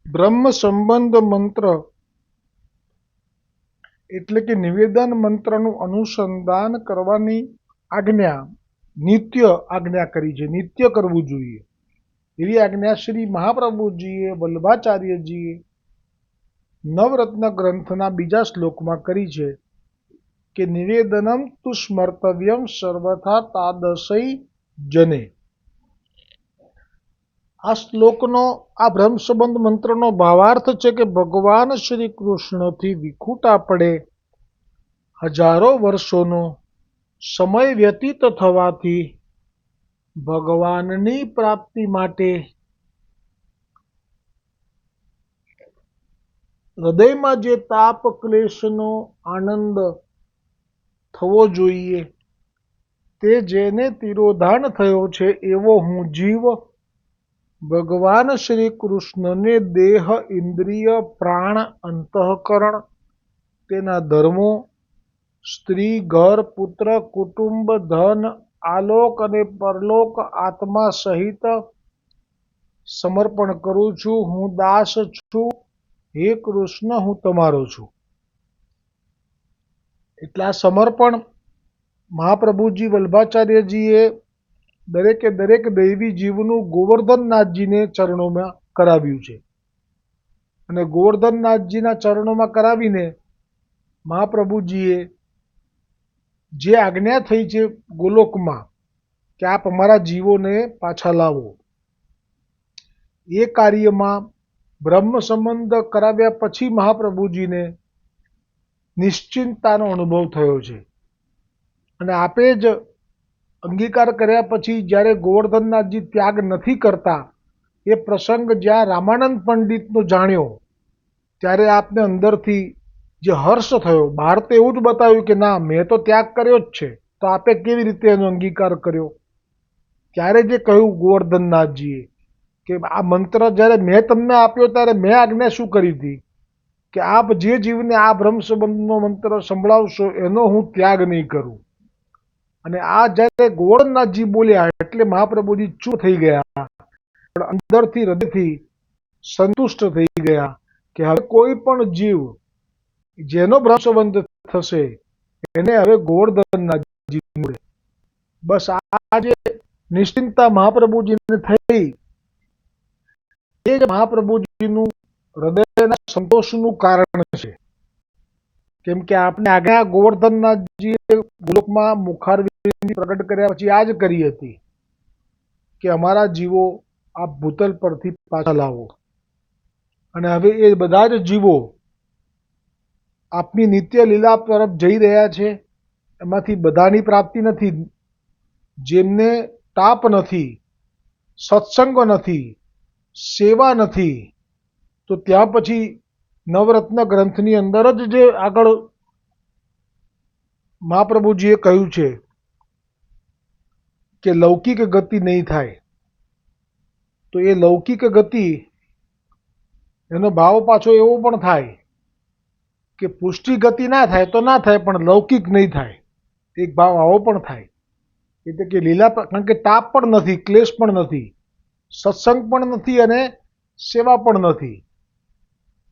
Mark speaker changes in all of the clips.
Speaker 1: બ્રહ્મ સંબંધ મંત્ર એટલે કે નિવેદન મંત્રનું અનુસંધાન કરવાની આજ્ઞા નિત્ય આજ્ઞા કરી છે. નિત્ય કરવું જોઈએ એવી આજ્ઞા શ્રી મહાપ્રભુજીએ વલ્લભાચાર્યજીએ નવરત્ન ગ્રંથના બીજા શ્લોકમાં કરી છે કે નિવેદનમ તુ સ્મર્તવ્યમ સર્વથા તાદશય જને. આ શ્લોકનો આ બ્રહ્મ સંબંધ મંત્રનો ભાવાર્થ છે કે ભગવાન શ્રી કૃષ્ણથી વિખૂટા પડે હજારો વર્ષોનો સમય વ્યતીત થવાથી ભગવાનની પ્રાપ્તિ માટે હૃદયમાં જે તાપ ક્લેશનો આનંદ થવો જોઈએ તે જેને તિરોધાન થયો છે એવો હું જીવ ભગવાન શ્રી કૃષ્ણને દેહ ઇન્દ્રિય પ્રાણ અંતઃકરણ તેના ધર્મો સ્ત્રી ઘર પુત્ર કુટુંબ ધન આલોક અને પરલોક આત્મા સહિત સમર્પણ કરું છું. હું દાસ છું, હે કૃષ્ણ હું તમારો છું. એટલે આ સમર્પણ મહાપ્રભુજી વલ્લભાચાર્યજીએ દરેકે દરેક દૈવી જીવનું ગોવર્ધનનાથજીને ચરણોમાં કરાવ્યું છે. અને ગોવર્ધનનાથજીના ચરણોમાં કરાવીને મહાપ્રભુજીએ જે આજ્ઞા થઈ છે ગોલોકમાં કે આપ અમારા જીવોને પાછા લાવો, એ કાર્યમાં બ્રહ્મ સંબંધ કરાવ્યા પછી મહાપ્રભુજીને નિશ્ચિંતતાનો અનુભવ થયો છે. અને આપે જ અંગીકાર કર્યા પછી જ્યારે ગોવર્ધનનાથજી ત્યાગ નથી કરતા એ પ્રસંગ જ્યાં રામાનંદ પંડિતનો જાણ્યો ત્યારે આપને અંદરથી જે હર્ષ થયો. બહાર તો એવું જ બતાવ્યું કે ના મેં તો ત્યાગ કર્યો જ છે, તો આપે કેવી રીતે એનો અંગીકાર કર્યો? ત્યારે જે કહ્યું ગોવર્ધનનાથજીએ કે આ મંત્ર જ્યારે મેં તમને આપ્યો ત્યારે મેં આજ્ઞા શું કરી હતી કે આપ જે જીવને આ બ્રહ્મ સંબંધનો મંત્ર સંભળાવશો એનો હું ત્યાગ નહીં કરું. અને આ જ્યારે ગોવર્ધનનાથજી બોલ્યા એટલે મહાપ્રભુજી ચૂપ થઈ ગયા, પણ અંદરથી હૃદયથી સંતુષ્ટ થઈ ગયા કે હવે કોઈ પણ જીવ જેનો બ્રહ્મ સંબંધ થશે એને હવે ગોવર્ધનનાથજી મળે. બસ આ જે નિશ્ચિંતતા મહાપ્રભુજીને થઈ એ જ મહાપ્રભુજીનું હૃદયના સંતોષનું કારણ છે. કેમ કે આપણે આજ્ઞા ગોવર્ધનનાથજીએ ગોલોકમાં મુખારવિંદ પ્રગટ કર્યા પછી આ જ કરી હતી કે અમારા જીવો આ ભૂતલ પરથી પાછા લાવો. અને હવે એ બધા જ જીવો આપની નિત્ય લીલા તરફ જઈ રહ્યા છે. એમાંથી બધાની પ્રાપ્તિ નથી. જેમને તાપ નથી, સત્સંગ નથી, સેવા નથી, તો ત્યાં પછી નવરત્ન ગ્રંથની અંદર જ જે આગળ મહાપ્રભુજીએ કહ્યું છે કે લૌકિક ગતિ નહીં થાય, તો એ લૌકિક ગતિ એનો ભાવ પાછો એવો પણ થાય કે પુષ્ટિ ગતિ ના થાય તો ના થાય, પણ લૌકિક નહીં થાય. એક ભાવ આવો પણ થાય એટલે કે લીલા, કારણ કે તાપ પણ નથી, ક્લેશ પણ નથી, સત્સંગ પણ નથી અને સેવા પણ નથી,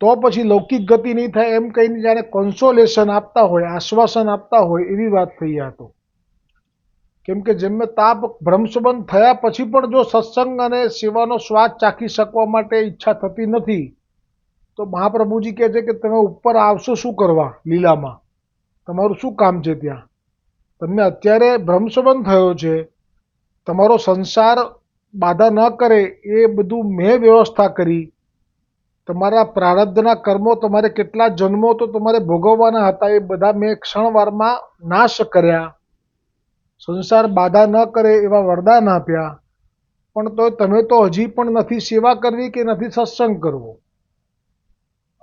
Speaker 1: તો પછી લૌકિક ગતિ નહીં થાય એમ કહીને જાણે કોન્સોલેશન આપતા હોય, આશ્વાસન આપતા હોય એવી વાત થઈ આ તો. કેમ કે જેમને તાપ ભ્રમસંબંધ થયા પછી પણ જો સત્સંગ અને સેવાનો સ્વાદ ચાખી શકવા માટે ઈચ્છા થતી નથી, તો મહાપ્રભુજી કહે છે કે તમે ઉપર આવશો શું કરવા લીલામાં? તમારું શું કામ છે ત્યાં? તમને અત્યારે ભ્રમસંબંધ થયો છે, તમારો સંસાર બાધા ન કરે એ બધું મેં વ્યવસ્થા કરી. તમારા પ્રારબ્ધના કર્મો તમારે કેટલા જન્મો તો તમારે ભોગવવાના હતા એ બધા મેં ક્ષણવારમાં નાશ કર્યા. સંસાર બાધા ન કરે એવા વરદાન આપ્યા, પણ તો તમે તો હજી પણ નથી સેવા કરવી કે નથી સત્સંગ કરવો,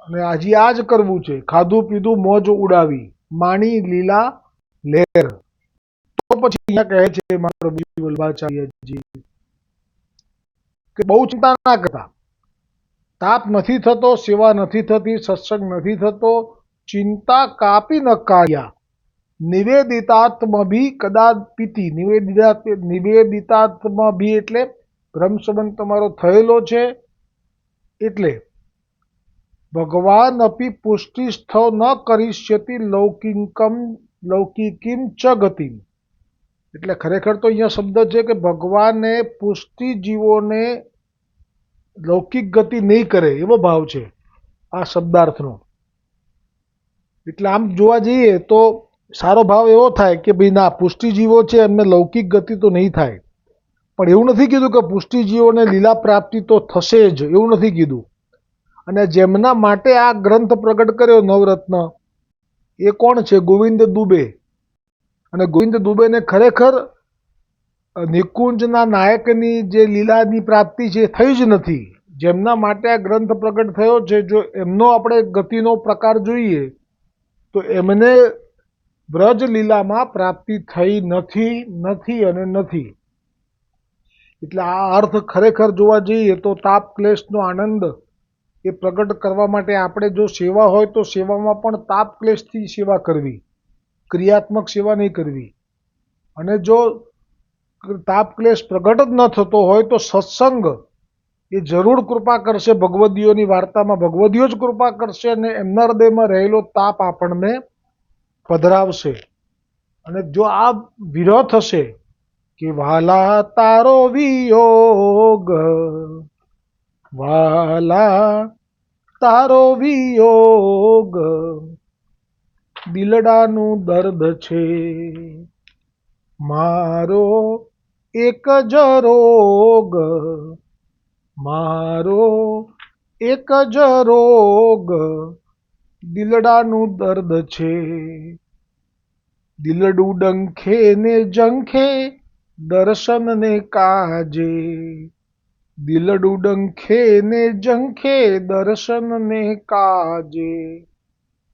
Speaker 1: અને હજી આ જ કરવું છે, ખાધું પીધું મોજ ઉડાવી માણી લીલા લહેર. તો પછી અહીંયા કહે છે મહાપ્રભુજી વલ્લભાચાર્યજી કે બહુ ચિંતા ના કરતા, તાપ નથી થતો, સેવા નથી થતી, સત્સંગ નથી થતો, ચિંતા કાપી ન કાઢ્યા નિવેદિતાત્મભી કદાપિતિ. નિવેદિતાત્મભી એટલે બ્રહ્મ સંબંધ તમારો થયેલો છે એટલે ભગવાન અપી પુષ્ટિસ્થો ન કરિષ્યતિ લૌકિકીમ ચ ગતિમ. એટલે ખરેખર તો અહીંયા શબ્દ છે કે ભગવાને પુષ્ટિ જીવોને લૌકિક ગતિ નહીં કરે એવો ભાવ છે આ શબ્દાર્થનો. એટલે આમ જોવા જઈએ તો સારો ભાવ એવો થાય કે ભાઈ ના, પુષ્ટિજીવો છે એમને લૌકિક ગતિ તો નહીં થાય. પણ એવું નથી કીધું કે પુષ્ટિજીવોને લીલા પ્રાપ્તિ તો થશે જ, એવું નથી કીધું. અને જેમના માટે આ ગ્રંથ પ્રગટ કર્યો નવરત્ન, એ કોણ છે? ગોવિંદ દુબે. અને ગોવિંદ દુબેને ખરેખર નિકુંજના નાયકની જે લીલાની પ્રાપ્તિ છે એ થઈ જ નથી. જેમના માટે આ ગ્રંથ પ્રગટ થયો છે, જો એમનો આપણે ગતિનો પ્રકાર જોઈએ તો એમને વ્રજ લીલામાં પ્રાપ્તિ થઈ નથી અને નથી. એટલે આ અર્થ ખરેખર જોવા જઈએ તો તાપ ક્લેશનો આનંદ એ પ્રગટ કરવા માટે આપણે જો સેવા હોય તો સેવામાં પણ તાપ ક્લેશથી સેવા કરવી, ક્રિયાત્મક સેવા નહીં કરવી. અને જો તાપ ક્લેશ પ્રગટ જ ન થતો હોય તો સત્સંગ એ જરૂર કૃપા કરશે. ભગવદીઓની વાર્તામાં ભગવદીઓ જ કૃપા કરશે અને એમના હૃદયમાં રહેલો તાપ આપણને પધરાવશે. અને જો આ વિરહ થશે કે વાલા તારો વિયોગ, વાલા તારો વિયોગ, દિલડાનું દર્દ છે, મારો એક જ રોગ, મારો એક જ રોગ, દિલડાનું દર્દ છે. દિલડું ડંખે ને ઝંખે દર્શનને કાજે, દિલડું ડંખે ને ઝંખે દર્શનને કાજે.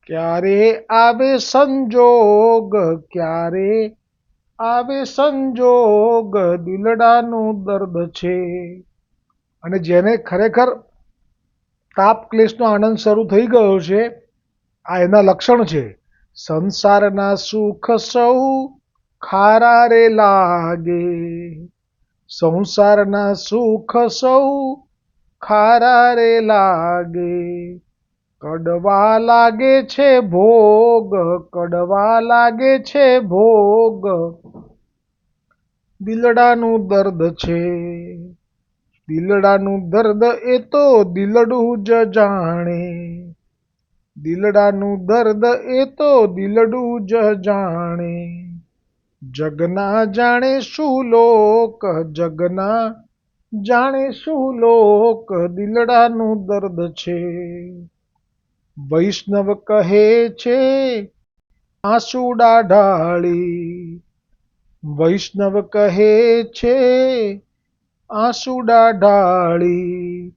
Speaker 1: ક્યારે આવે સંજોગ, ક્યારે આવે સંજોગ, દિલડાનું દર્દ છે. અને જેને ખરેખર તાપ ક્લેશનો આનંદ શરૂ થઈ ગયો છે, આ એના લક્ષણ છે. સંસારના સુખ સૌ ખારા રે લાગે, સંસારના સુખ સૌ ખારા રે લાગે, કડવા લાગે છે ભોગ, કડવા લાગે છે ભોગ, દિલડાનું દર્દ છે. દિલડાનું દર્દ એ તો દિલડું જ જાણે, દિલડાનું દર્દ એ તો દિલડું જ જાણે. જગના જાણે શું લોક, જગના જાણે શું લોક, દિલડાનું દર્દ છે. વૈષ્ણવ કહે છે આંસુડા ઢાળી, વૈષ્ણવ કહે છે આંસુડા ઢાળી,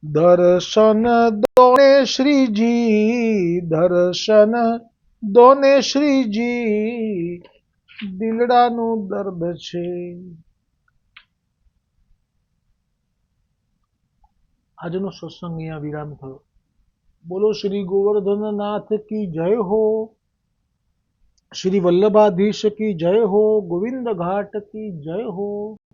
Speaker 1: દર્શન દોને શ્રીજી, દર્શન દોને શ્રીજી, દિલડાનું દર્દ છે. આજનો સત્સંગ અહીંયા વિરામ થયો. બોલો શ્રી ગોવર્ધનનાથ કી જય હો, શ્રી વલ્લભાધીશ કી જય હો, ગોવિંદ ઘાટ કી જય હો.